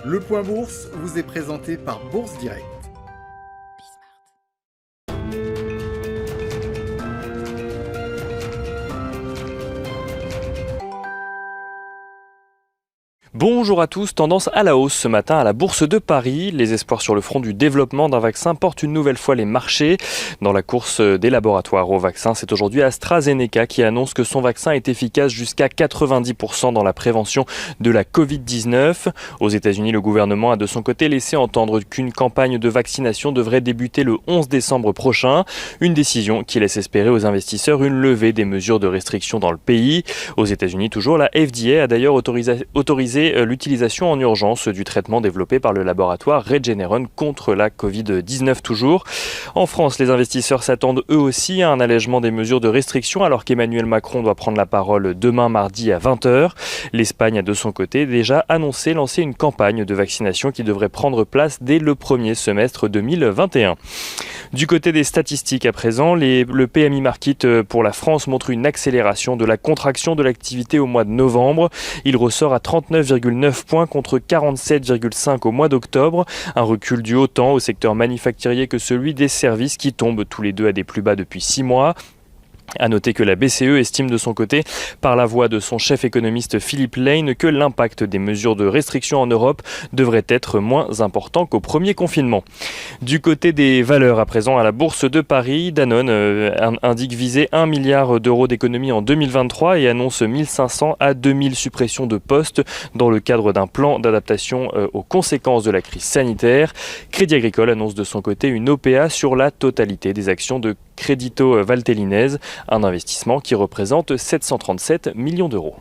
Le Point Bourse vous est présenté par Bourse Direct. Bonjour à tous, tendance à la hausse ce matin à la Bourse de Paris. Les espoirs sur le front du développement d'un vaccin portent une nouvelle fois les marchés. Dans la course des laboratoires au vaccin, c'est aujourd'hui AstraZeneca qui annonce que son vaccin est efficace jusqu'à 90% dans la prévention de la Covid-19. Aux États-Unis, le gouvernement a de son côté laissé entendre qu'une campagne de vaccination devrait débuter le 11 décembre prochain. Une décision qui laisse espérer aux investisseurs une levée des mesures de restriction dans le pays. Aux États-Unis, toujours, la FDA a d'ailleurs autorisé l'utilisation en urgence du traitement développé par le laboratoire Regeneron contre la Covid-19 toujours. En France, les investisseurs s'attendent eux aussi à un allègement des mesures de restriction alors qu'Emmanuel Macron doit prendre la parole demain mardi à 20h. L'Espagne a de son côté déjà annoncé lancer une campagne de vaccination qui devrait prendre place dès le premier semestre 2021. Du côté des statistiques à présent, le PMI Market pour la France montre une accélération de la contraction de l'activité au mois de novembre. Il ressort à 39,9 points contre 47,5 au mois d'octobre. Un recul dû autant au secteur manufacturier que celui des services qui tombent tous les deux à des plus bas depuis 6 mois. À noter que la BCE estime de son côté, par la voix de son chef économiste Philippe Lane, que l'impact des mesures de restriction en Europe devrait être moins important qu'au premier confinement. Du côté des valeurs à présent à la Bourse de Paris, Danone indique viser 1 milliard d'euros d'économie en 2023 et annonce 1500 à 2000 suppressions de postes dans le cadre d'un plan d'adaptation aux conséquences de la crise sanitaire. Crédit Agricole annonce de son côté une OPA sur la totalité des actions de Crédito Valtellinese, un investissement qui représente 737 millions d'euros.